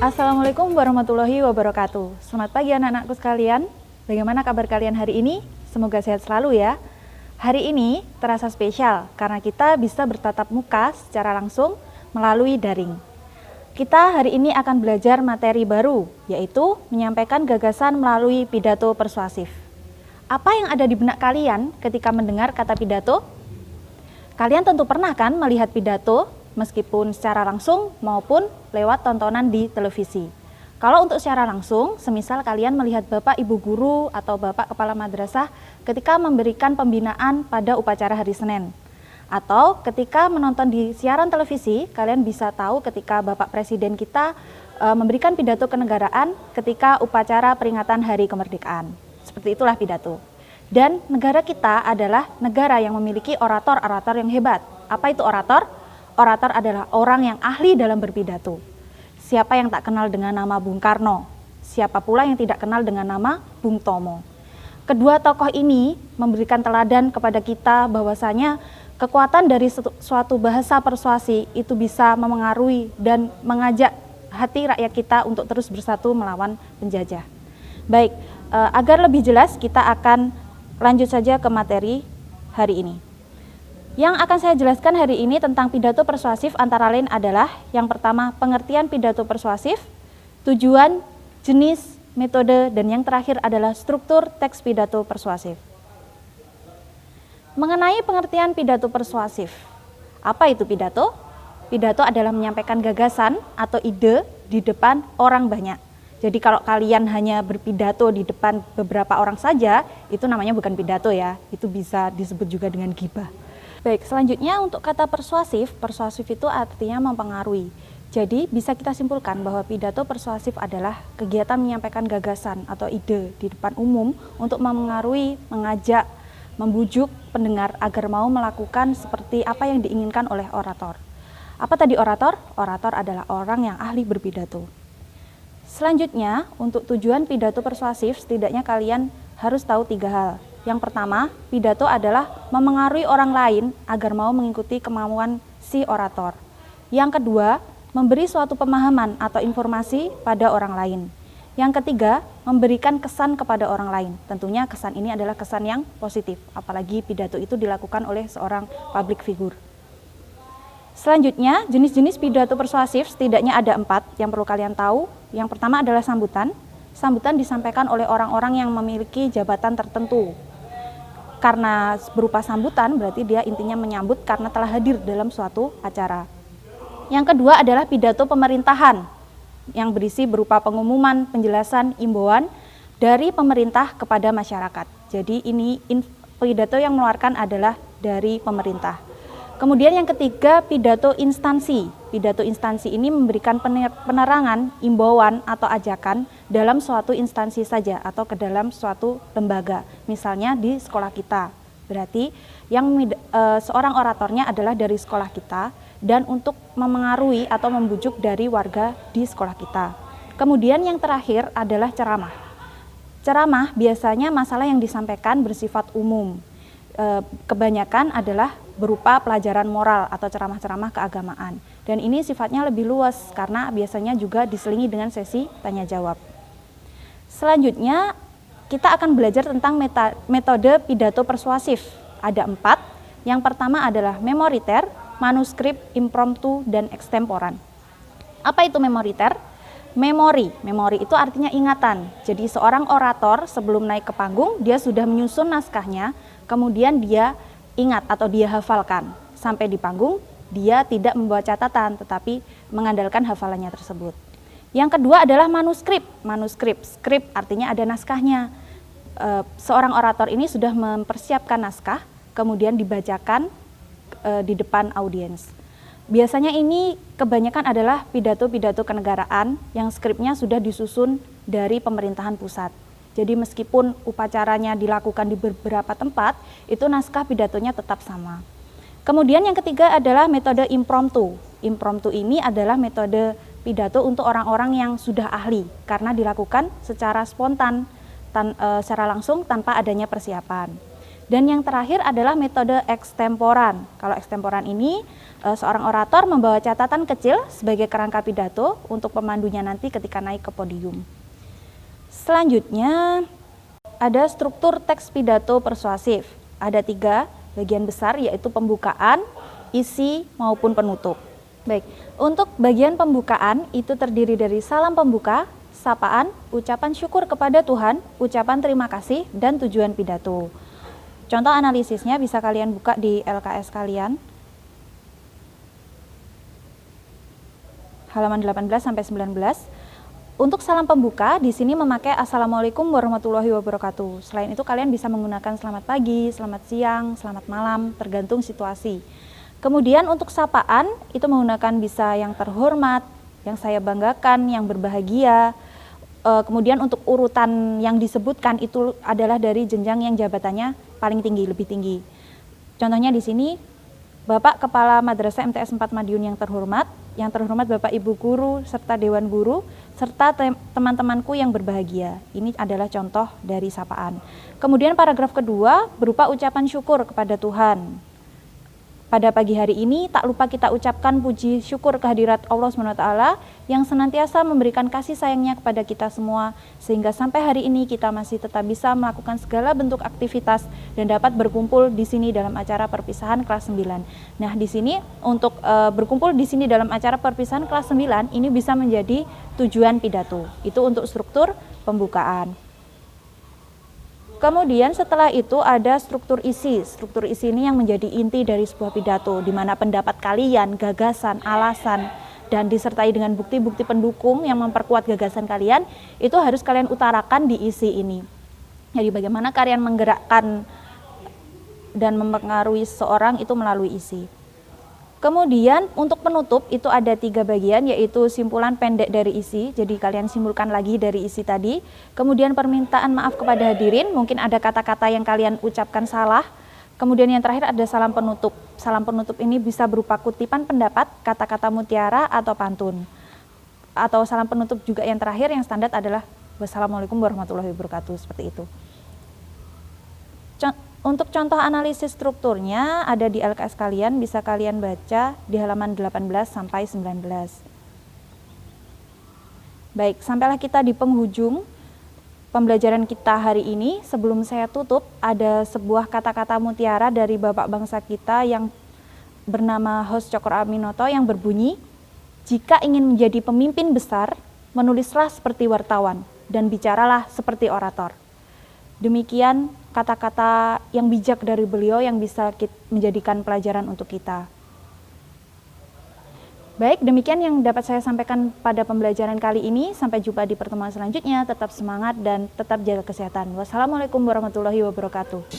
Assalamualaikum warahmatullahi wabarakatuh. Selamat pagi anak-anakku sekalian. Bagaimana kabar kalian hari ini? Semoga sehat selalu ya. Hari ini terasa spesial karena kita bisa bertatap muka secara langsung melalui daring. Kita hari ini akan belajar materi baru, yaitu menyampaikan gagasan melalui pidato persuasif. Apa yang ada di benak kalian ketika mendengar kata pidato? Kalian tentu pernah kan melihat pidato, meskipun secara langsung maupun lewat tontonan di televisi. Kalau untuk secara langsung, semisal kalian melihat Bapak Ibu Guru atau Bapak Kepala Madrasah ketika memberikan pembinaan pada upacara hari Senin. Atau ketika menonton di siaran televisi, kalian bisa tahu ketika Bapak Presiden kita memberikan pidato kenegaraan ketika upacara peringatan Hari Kemerdekaan. Seperti itulah pidato. Dan negara kita adalah negara yang memiliki orator-orator yang hebat. Apa itu orator? Orator adalah orang yang ahli dalam berpidato. Siapa yang tak kenal dengan nama Bung Karno? Siapa pula yang tidak kenal dengan nama Bung Tomo? Kedua tokoh ini memberikan teladan kepada kita bahwasanya kekuatan dari suatu bahasa persuasi itu bisa memengaruhi dan mengajak hati rakyat kita untuk terus bersatu melawan penjajah. Baik, agar lebih jelas kita akan lanjut saja ke materi hari ini. Yang akan saya jelaskan hari ini tentang pidato persuasif antara lain adalah yang pertama, pengertian pidato persuasif, tujuan, jenis, metode, dan yang terakhir adalah struktur teks pidato persuasif. Mengenai pengertian pidato persuasif, apa itu pidato? Pidato adalah menyampaikan gagasan atau ide di depan orang banyak. Jadi kalau kalian hanya berpidato di depan beberapa orang saja, itu namanya bukan pidato ya, itu bisa disebut juga dengan ghibah. Baik, selanjutnya untuk kata persuasif, persuasif itu artinya mempengaruhi. Jadi bisa kita simpulkan bahwa pidato persuasif adalah kegiatan menyampaikan gagasan atau ide di depan umum untuk mempengaruhi, mengajak, membujuk pendengar agar mau melakukan seperti apa yang diinginkan oleh orator. Apa tadi orator? Orator adalah orang yang ahli berpidato. Selanjutnya, untuk tujuan pidato persuasif, setidaknya kalian harus tahu 3 hal. Yang pertama, pidato adalah memengaruhi orang lain agar mau mengikuti kemauan si orator. Yang kedua, memberi suatu pemahaman atau informasi pada orang lain. Yang ketiga, memberikan kesan kepada orang lain. Tentunya kesan ini adalah kesan yang positif, apalagi pidato itu dilakukan oleh seorang public figure. Selanjutnya, jenis-jenis pidato persuasif setidaknya ada 4 yang perlu kalian tahu. Yang pertama adalah sambutan. Sambutan disampaikan oleh orang-orang yang memiliki jabatan tertentu. Karena berupa sambutan berarti dia intinya menyambut karena telah hadir dalam suatu acara. Yang kedua adalah pidato pemerintahan yang berisi berupa pengumuman, penjelasan, imbauan dari pemerintah kepada masyarakat. Jadi ini pidato yang mengeluarkan adalah dari pemerintah. Kemudian yang ketiga, pidato instansi. Pidato instansi ini memberikan penerangan, imbauan atau ajakan dalam suatu instansi saja atau ke dalam suatu lembaga. Misalnya di sekolah kita. Berarti yang seorang oratornya adalah dari sekolah kita dan untuk memengaruhi atau membujuk dari warga di sekolah kita. Kemudian yang terakhir adalah ceramah. Ceramah biasanya masalah yang disampaikan bersifat umum. Kebanyakan adalah berupa pelajaran moral atau ceramah-ceramah keagamaan. Dan ini sifatnya lebih luas karena biasanya juga diselingi dengan sesi tanya jawab. Selanjutnya kita akan belajar tentang metode pidato persuasif. Ada 4. Yang pertama adalah memoriter, manuskrip, impromptu, dan extemporan. Apa itu memoriter? Memori itu artinya ingatan. Jadi seorang orator sebelum naik ke panggung dia sudah menyusun naskahnya, kemudian dia ingat atau dia hafalkan. Sampai di panggung dia tidak membawa catatan tetapi mengandalkan hafalannya tersebut. Yang kedua adalah manuskrip. Skrip artinya ada naskahnya. Seorang orator ini sudah mempersiapkan naskah, kemudian dibacakan di depan audiens. Biasanya ini kebanyakan adalah pidato-pidato kenegaraan yang skripnya sudah disusun dari pemerintahan pusat. Jadi meskipun upacaranya dilakukan di beberapa tempat, itu naskah pidatonya tetap sama. Kemudian yang ketiga adalah metode impromptu. Impromptu ini adalah metode pidato untuk orang-orang yang sudah ahli karena dilakukan secara spontan, secara langsung tanpa adanya persiapan. Dan yang terakhir adalah metode ekstemporan. Kalau ekstemporan ini, seorang orator membawa catatan kecil sebagai kerangka pidato untuk pemandunya nanti ketika naik ke podium. Selanjutnya, ada struktur teks pidato persuasif. Ada 3 bagian besar, yaitu pembukaan, isi, maupun penutup. Baik, untuk bagian pembukaan itu terdiri dari salam pembuka, sapaan, ucapan syukur kepada Tuhan, ucapan terima kasih, dan tujuan pidato. Contoh analisisnya bisa kalian buka di LKS kalian. Halaman 18 sampai 19. Untuk salam pembuka di sini memakai Assalamualaikum warahmatullahi wabarakatuh. Selain itu kalian bisa menggunakan selamat pagi, selamat siang, selamat malam, tergantung situasi. Kemudian untuk sapaan itu menggunakan bisa yang terhormat, yang saya banggakan, yang berbahagia. Kemudian untuk urutan yang disebutkan itu adalah dari jenjang yang jabatannya paling tinggi, lebih tinggi. Contohnya di sini, Bapak Kepala Madrasah MTS 4 Madiun yang terhormat Bapak Ibu Guru serta Dewan Guru serta teman-temanku yang berbahagia. Ini adalah contoh dari sapaan. Kemudian paragraf kedua berupa ucapan syukur kepada Tuhan. Pada pagi hari ini tak lupa kita ucapkan puji syukur kehadirat Allah SWT yang senantiasa memberikan kasih sayangnya kepada kita semua sehingga sampai hari ini kita masih tetap bisa melakukan segala bentuk aktivitas dan dapat berkumpul di sini dalam acara perpisahan kelas 9. Nah, di sini untuk berkumpul di sini dalam acara perpisahan kelas 9 ini bisa menjadi tujuan pidato. Itu untuk struktur pembukaan. Kemudian setelah itu ada struktur isi. Struktur isi ini yang menjadi inti dari sebuah pidato, di mana pendapat kalian, gagasan, alasan, dan disertai dengan bukti-bukti pendukung yang memperkuat gagasan kalian, itu harus kalian utarakan di isi ini. Jadi bagaimana kalian menggerakkan dan mempengaruhi seseorang itu melalui isi. Kemudian untuk penutup itu ada 3 bagian, yaitu simpulan pendek dari isi, jadi kalian simpulkan lagi dari isi tadi. Kemudian permintaan maaf kepada hadirin, mungkin ada kata-kata yang kalian ucapkan salah. Kemudian yang terakhir ada salam penutup. Salam penutup ini bisa berupa kutipan pendapat, kata-kata mutiara, atau pantun. Atau salam penutup juga yang terakhir yang standar adalah wassalamualaikum warahmatullahi wabarakatuh, seperti itu. Untuk contoh analisis strukturnya ada di LKS kalian, bisa kalian baca di halaman 18 sampai 19. Baik, sampailah kita di penghujung pembelajaran kita hari ini. Sebelum saya tutup, ada sebuah kata-kata mutiara dari Bapak bangsa kita yang bernama Hos Cokroaminoto yang berbunyi, jika ingin menjadi pemimpin besar, menulislah seperti wartawan dan bicaralah seperti orator. Demikian kata-kata yang bijak dari beliau yang bisa menjadikan pelajaran untuk kita. Baik, demikian yang dapat saya sampaikan pada pembelajaran kali ini. Sampai jumpa di pertemuan selanjutnya. Tetap semangat dan tetap jaga kesehatan. Wassalamualaikum warahmatullahi wabarakatuh.